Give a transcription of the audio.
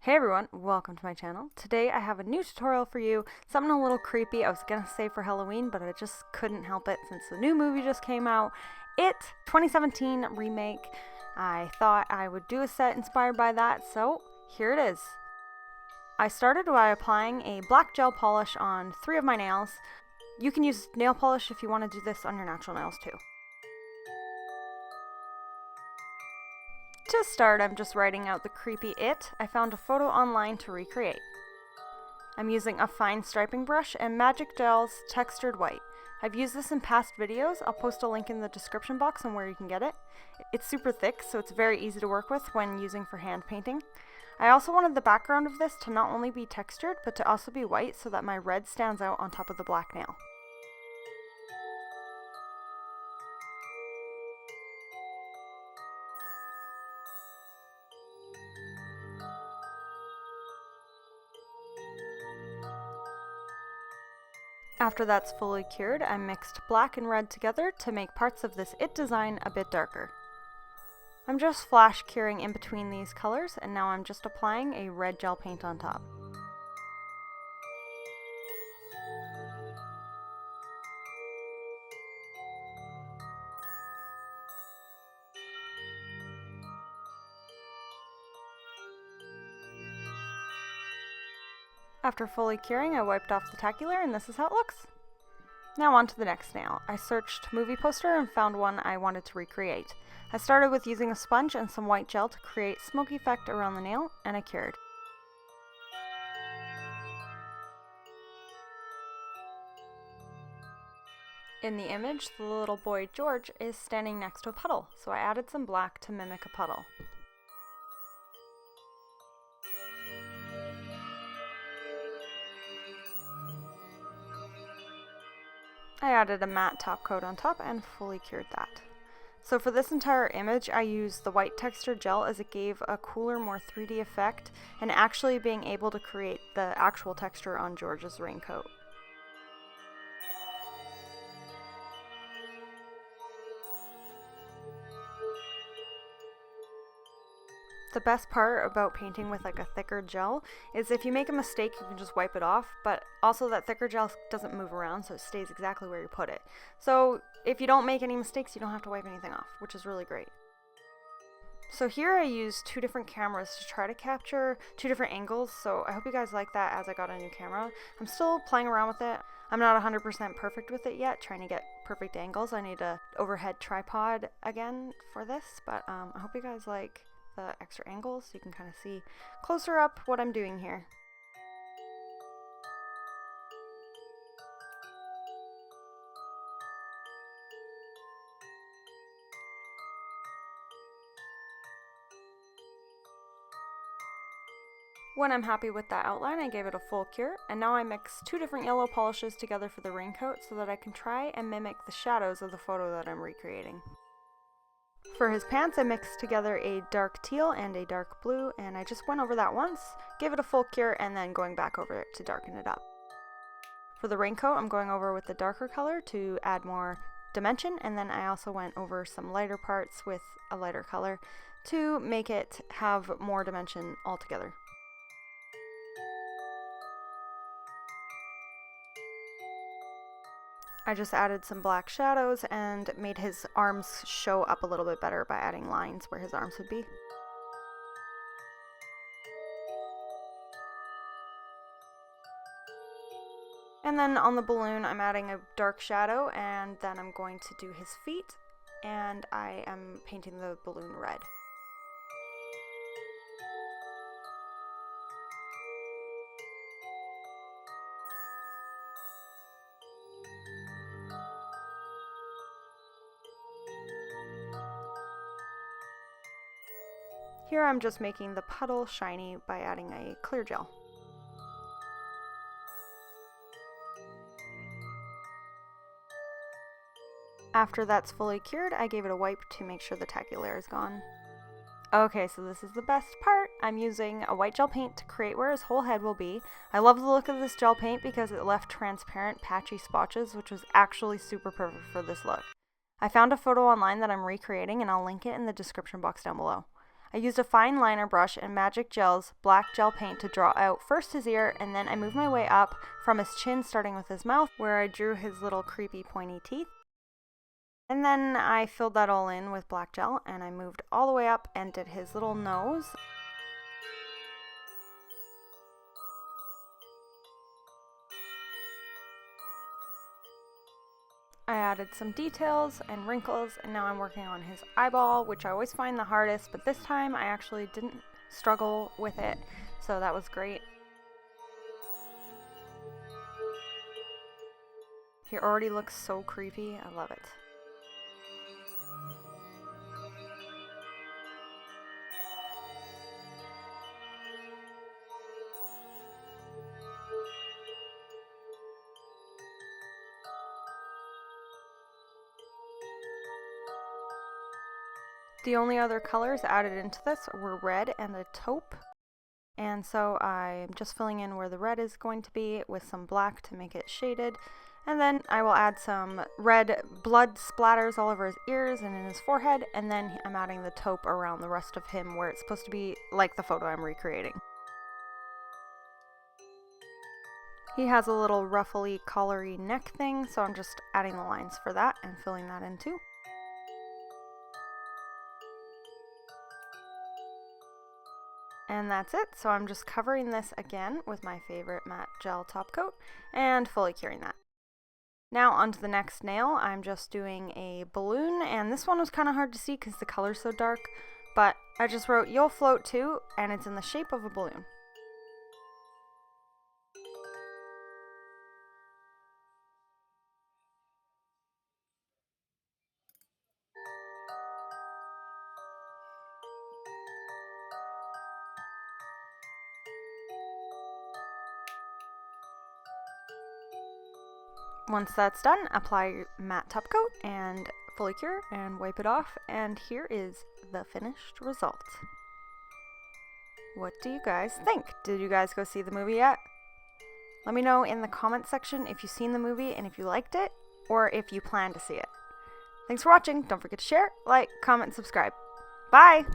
Hey everyone, welcome to my channel. Today I have a new tutorial for you, something a little creepy. I was gonna say for Halloween, but I just couldn't help it since the new movie just came out. It 2017 remake. I thought I would do a set inspired by that, so here it is. I started by applying a black gel polish on 3 of my nails. You can use nail polish if you want to do this on your natural nails too. To start, I'm just writing out the creepy it I found a photo online to recreate. I'm using a fine striping brush and Magic Gel's Textured White. I've used this in past videos. I'll post a link in the description box on where you can get it. It's super thick, so it's very easy to work with when using for hand painting. I also wanted the background of this to not only be textured, but to also be white so that my red stands out on top of the black nail. After that's fully cured, I mixed black and red together to make parts of this it design a bit darker. I'm just flash curing in between these colors, and now I'm just applying a red gel paint on top. After fully curing, I wiped off the tacular, and this is how it looks. Now on to the next nail. I searched movie poster and found one I wanted to recreate. I started with using a sponge and some white gel to create smoke effect around the nail, and I cured. In the image, the little boy George is standing next to a puddle, so I added some black to mimic a puddle. I added a matte top coat on top and fully cured that. So for this entire image, I used the white textured gel as it gave a cooler, more 3D effect, and actually being able to create the actual texture on George's raincoat. The best part about painting with like a thicker gel is if you make a mistake, you can just wipe it off, but also that thicker gel doesn't move around, so it stays exactly where you put it. So if you don't make any mistakes, you don't have to wipe anything off, which is really great. So here I used 2 different cameras to try to capture 2 different angles, so I hope you guys like that as I got a new camera. I'm still playing around with it. I'm not 100% perfect with it yet, trying to get perfect angles. I need a overhead tripod again for this, but I hope you guys like the extra angles so you can kind of see closer up what I'm doing here. When I'm happy with that outline, I gave it a full cure, and now I mix 2 different yellow polishes together for the raincoat so that I can try and mimic the shadows of the photo that I'm recreating. For his pants, I mixed together a dark teal and a dark blue, and I just went over that once, gave it a full cure, and then going back over it to darken it up. For the raincoat, I'm going over with the darker color to add more dimension, and then I also went over some lighter parts with a lighter color to make it have more dimension altogether. I just added some black shadows and made his arms show up a little bit better by adding lines where his arms would be. And then on the balloon, I'm adding a dark shadow, and then I'm going to do his feet, and I am painting the balloon red. Here I'm just making the puddle shiny by adding a clear gel. After that's fully cured, I gave it a wipe to make sure the tacky layer is gone. Okay, so this is the best part. I'm using a white gel paint to create where his whole head will be. I love the look of this gel paint because it left transparent patchy spotches, which was actually super perfect for this look. I found a photo online that I'm recreating and I'll link it in the description box down below. I used a fine liner brush and Magic Gel's black gel paint to draw out first his ear, and then I moved my way up from his chin starting with his mouth where I drew his little creepy pointy teeth. And then I filled that all in with black gel and I moved all the way up and did his little nose. I added some details and wrinkles, and now I'm working on his eyeball, which I always find the hardest, but this time I actually didn't struggle with it, so that was great. He already looks so creepy, I love it. The only other colors added into this were red and a taupe. And so I'm just filling in where the red is going to be with some black to make it shaded. And then I will add some red blood splatters all over his ears and in his forehead. And then I'm adding the taupe around the rest of him where it's supposed to be like the photo I'm recreating. He has a little ruffly, collary neck thing, so I'm just adding the lines for that and filling that in too. And that's it, so I'm just covering this again with my favorite matte gel top coat and fully curing that. Now onto the next nail. I'm just doing a balloon, and this one was kind of hard to see because the color's so dark, but I just wrote "You'll float too," and it's in the shape of a balloon. Once that's done, apply your matte top coat and fully cure and wipe it off, and here is the finished result. What do you guys think? Did you guys go see the movie yet? Let me know in the comment section if you've seen the movie and if you liked it, or if you plan to see it. Thanks for watching. Don't forget to share, like, comment, and subscribe. Bye!